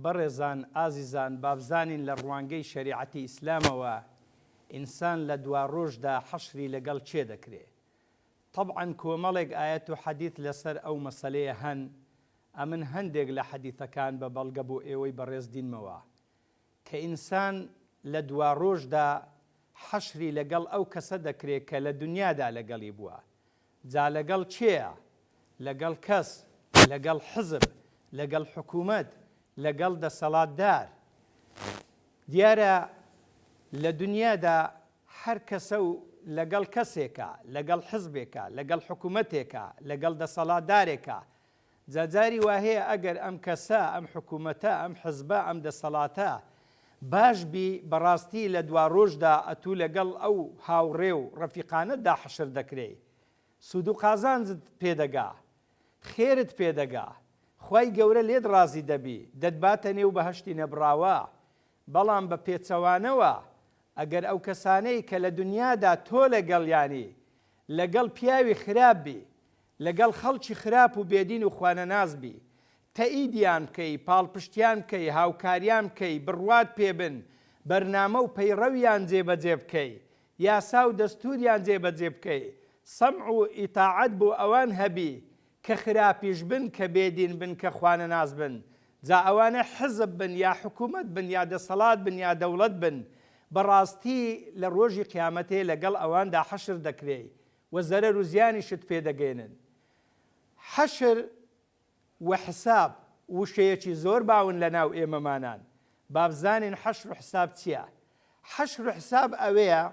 بەڕێزان ئازیزان بابزانین لە ڕوانگەی شەریعەتی ئیسلامەوە ئینسان لە دوا ڕۆژدا حەشری لەگەڵ چێ دەکرێت. طبعاً کۆمەڵێک ئایەت و حەدیث لەسەر ئەو مەسەلەیە هەن، ئەمن هەندێک لە حەدیثەکان بە بەڵگە بۆ ئێوەی بەڕێز دینمەوە کە ئینسان لە دوا ڕۆژدا حەشری لەگەڵ ئەو کەسە دەکرێت کە لە دنیادا لەگەڵی بووە. جا لەگەڵ چێە؟ لەگەڵ کەس، لەگەڵ حزب، لەگەڵ حکوومەت، لەگەڵ دەسەڵاتدار. دیارە لە دنیادا هەر کەسە و لەگەڵ کەسێکە، لەگەڵ حزبێکە، لەگەڵ حکوومەتێکە، لەگەڵ دەسەڵاتدارێکە. جاجاری وهەیە ئەگەر ئەم کەسە، ئەم حکوومەتە، ئەم حزبە، ئەم دەسەڵاتە باش بی بەڕاستی لە دوا ڕۆژدا ئەتوو لەگەڵ ئەو هاوڕێ و ڕەفیقانەتدا حەشر دەکرێت. سود و قازانجت پێدەگا، خێرت پێدەگا، خوای گەورە لێت ڕازی دەبی، دەتباتە نێو بەهەشتی نەبراوە. بەڵام بە پێچەوانەوە ئەگەر ئەو کەسانەی کە لە دنیادا تۆ لەگەڵیانی لەگەڵ پیاوی خراپبی، لەگەڵ خەڵکی خراپ و بێدین و خوانەنازبی، تەئیدیان بکەی، پاڵپشتیان بکەی، هاوکاریان بکەی، بڕوات پێبن، بەرنامە و پەیڕەویان جێبەجێ بکەی، یاسا و دەستوریان جێبەجێ بکەی، سەمع و ئیتاعەت بۆ ئەوان هەبی کە خراپیش بن، کە بێدین بن، کە خوانەناز بن. جا ئەوانە حزب بن، یا حکوومەت بن، یا دەسەڵات بن، یا دەوڵەت بن، بەڕاستی لە ڕۆژی قیامەتێ لەگەڵ ئەواندا حەشر دەکرێت و زەرەر و زیانیشت پێدەگەێنن. حەشر و حساب وشەیەکی زۆر باون لە ناو ئێمەمانان. بابزانین حەشر و حساب چییە؟ حەشر و حساب ئەوەیە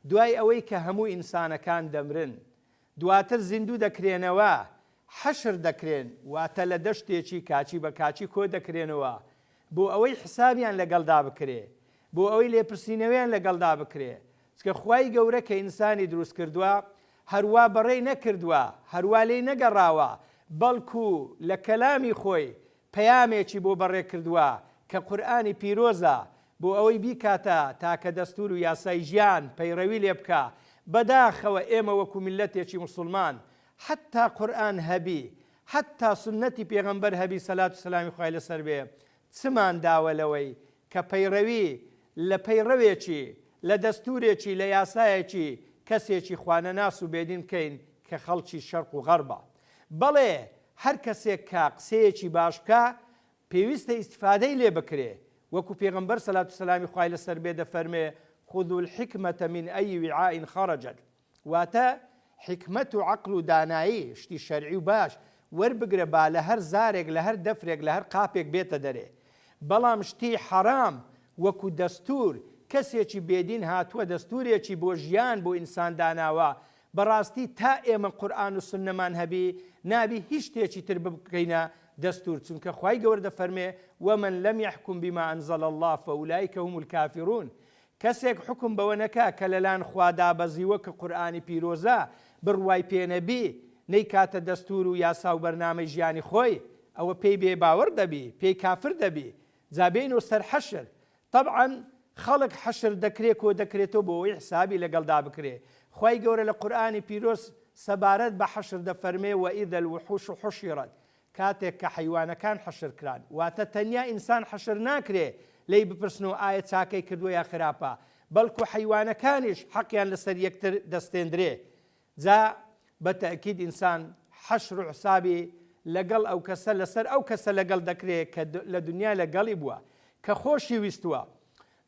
دوای ئەوەی کە هەموو ئینسانەکان دەمرن، دواتر زیندوو دەکرێنەوە، حەشر دەکرێن، واتە لە دەشتێکی کاچی بە کاچی کۆ دەکرێنەوە بۆ ئەوەی حسابیان لەگەڵدا بکرێ، بۆ ئەوەی لێپرسینەوەیان لەگەڵدا بکرێ. چکە خوای گەورە کە ئینسانی دروست کردووە هەروە بەڕێی نەکردووە، هەروە لێی نەگەڕاوە، بەڵکو لە کەلامی خۆی پەیامێکی بۆ بەڕێ کردووە کە قورئانی پیرۆزە بۆ ئەوەی بیکاتە تاکە دەستور و یاسای ژیان پەیڕەوی لێ بکە. بەداخەوە ئێمە وەکو میلەتێکی موسڵمان حتا قورئان هەبی، حتا سنەتی پێغەمبەر هەبی سەلات و سەلامی خوای لەسەر بێ، چمان داوە لەوەی کە پەیڕەوی لە پەیڕەوێکی، لە دەستورێکی، لە یاسایەکی کەسێکی خوانەناس و بێدین بکەین کە خەڵکی شەرق و غەربە. بەڵێ هەر کەسێک کە قسەیەکی باش بکە پێویستە ئیستیفادەی لێ بکرێ، وەکو پێغەمبەر سەلات و سەلامی خوای لەسەر بێ دەفەرمێ خذوا الحکمەة من ئەی وعاء خەرەجەت، واتە حکمت و عەقڵ و دانایی شتی شەرعی و باش وەربگرە با لە هەر زارێک، لە هەر دەفرێک، لە هەر قاپێک بێتە دەرێ. بەڵام شتی حەرام وەکو دەستور، کەسێکی بێدین هاتووە دەستورێکی بۆ ژیان بۆ ئینسان داناوە، بەڕاستی تا ئێمە قورئان و سنەمان هەبی نابی هیچ شتێکی تر بکەینە دەستور. چونکە خوای گەورە دەفەرمێ ومن لم يحكم بما أنزل الله فأولئك هم الكافرون. کەسێک حکم بەوە نەکا کە لەلایەن خوا دابەزیوە کە قورئانی پیرۆزە بڕوای پێنەبی، نەیکاتە دەستور و یاسا و بەرنامەی ژیانی خۆی، ئەوە پێی بێ باوەڕ دەبی، پێی کافر دەبی. جا بێنەوە سەر حەشر. طبعاً خەڵک حەشر دەکرێت کۆ دەکرێتەوە بۆ ئەوەی حسابی لەگەڵدا بکرێ. خوای گەورە لە قورئانی پیرۆز سەبارەت بە حەشر دەفەرمێ وئیذا الوحوش حشرت، کاتێک کە حەیوانەکان حەشر کران، واتە تەنیا ئینسان حەشر ناکرێ لی بپرسنەوە ئایا چاکەی کردووە یا خراپە، بەڵکو حەیوانەکانیش حەقیان لەسەر یەکتر دەستێندرێ. جا بە تەئکید ئینسان حەشر و حسابی لەگەڵ ئەو کەسە لەسەر ئەو کەسە لەگەڵ دەکرێت کە لە دنیا لەگەڵی بووە، کە خۆشی ویستووە.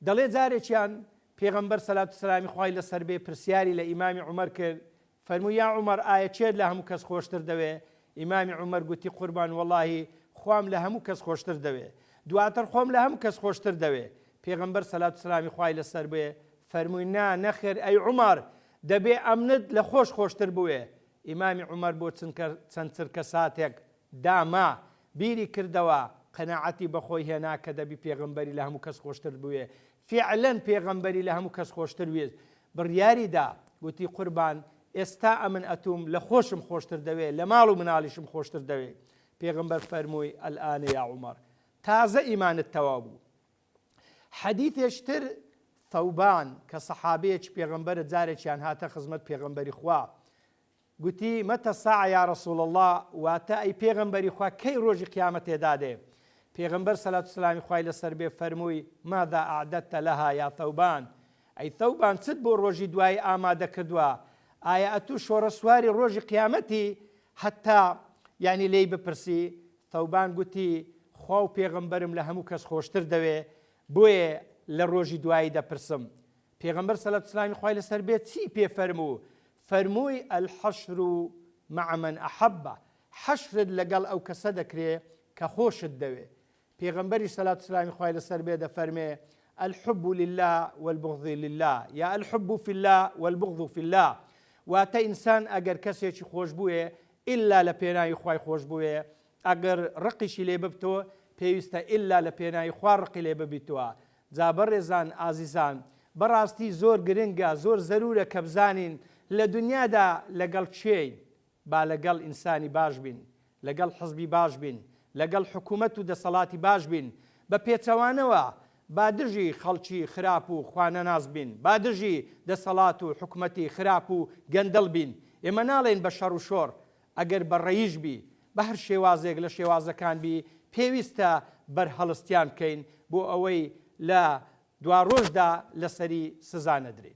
دەڵێ جارێکیان پێغەمبەر سەلات و سەلامی خوای لەسەر بێ پرسیاری لە ئیمامی عومەر کرد، فەرمووی یا عومەر ئایا چێت لە هەموو کەس خۆشتر دەوێ؟ ئیمامی عومەر گوتی قوربان وەڵاهی خوام لە هەموو کەس خۆشتر دەوێ، دواتر خۆم لە هەموو کەس خۆشتر دەوێ. پێغەمبەر سەلات و سەلامی خوای لەسەر بێ فەرمووی نا نەخێر ئەی عومەر، دەبێ ئەمنت لە خۆش خۆشتر بوێ. ئیمامی عومەر بۆ چەند چرکە ساتێک داما بیری کردەوە، قەناعەتی بەخۆی هێنا کە دەبی پێغەمبەری لە هەموو کەس خۆشتر بوێ. فعلەن پێغەمبەری لە هەموو کەس خۆشتر وێت. بڕیاریدا گوتی قوربان ئێستا ئەمن ئەتوم لە خۆشم خۆشتر دەوێ، لە ماڵ و مناڵیشم خۆشتر دەوێ. پێغەمبەر فەرمووی ئەلئانە یا عومەر، تازە ئیمانت تەواو بوو. حەدیثێشتر ثەوبان کە سەحابەیەکی پێغەمبەرە جارێکیان هاتە خزمەت پێغەمبەری خوا، گوتی مەتە ساعە یا ڕەسوول الله، واتە ئەی پێغەمبەری خوا کەی ڕۆژی قیامەت تێدا دێ؟ پێغەمبەر سەلات و سلامی خوای لەسەر بێ فەرمووی ماذا ئەعدەدتە لەها یا ثەوبان، ئەی ثەوبان چت بۆ ڕۆژی دوایی ئامادە کردووە؟ ئایا ئەتوو شۆڕە سواری ڕۆژی قیامەتی هەتا یعنی لێی بپرسی؟ ثەوبان گوتی خوا و پێغەمبەرم لە هەموو کەس خۆشتر دەوێ، بۆیە لە ڕۆژی دوایی دەپرسم. پێغەمبەر سەلات و سلامی خوای لەسەر بێ چی پێ فەرموو؟ فەرمووی الحەشر مع من ئەحەبە، حەشرت لەگەڵ ئەو کەسە دەکرێ کە خۆشت دەوێ. پێغەمبەری سەلات و سلامی خوای لەسەر بێ دەفەرمێ الحب لله والبغض لله یا الحب في الله والبغض في الله، واتە ئینسان ئەگەر کەسێکی خۆش بووێ ئللا لە پێناوی خوای خۆش بووێ، ئەگەر ڕقیشی لێ ببتۆ پێویستە ئللا لە پێناوی خوا ڕقی لێ ببیتەوە. جا بەڕێزان ئازیزان، بەڕاستی زۆر گرنگە، زۆر زەرورە کە بزانین لە دنیادا لەگەڵ کێین، با لەگەڵ ئینسانی باش بین، لەگەڵ حزبی باش بین، لەگەڵ حکوومەت و دەسەڵاتی باش بین، بە پێچەوانەوە با دژی خەڵکی خراپ و خوانەناز بین، با دژی دەسەڵات و حکوومەتی خراپ و گەندەڵ بین. ئێمە ناڵێن بە شەڕ و شۆڕ، ئەگەر بە ڕەیش بی، بە هەر شێوازێک لە شێوازەکان بی، پێویستە بەرهەڵستیان بکەین بۆ ئەوەی لە دوا ڕۆژدا لەسەری سزا نەدرێت.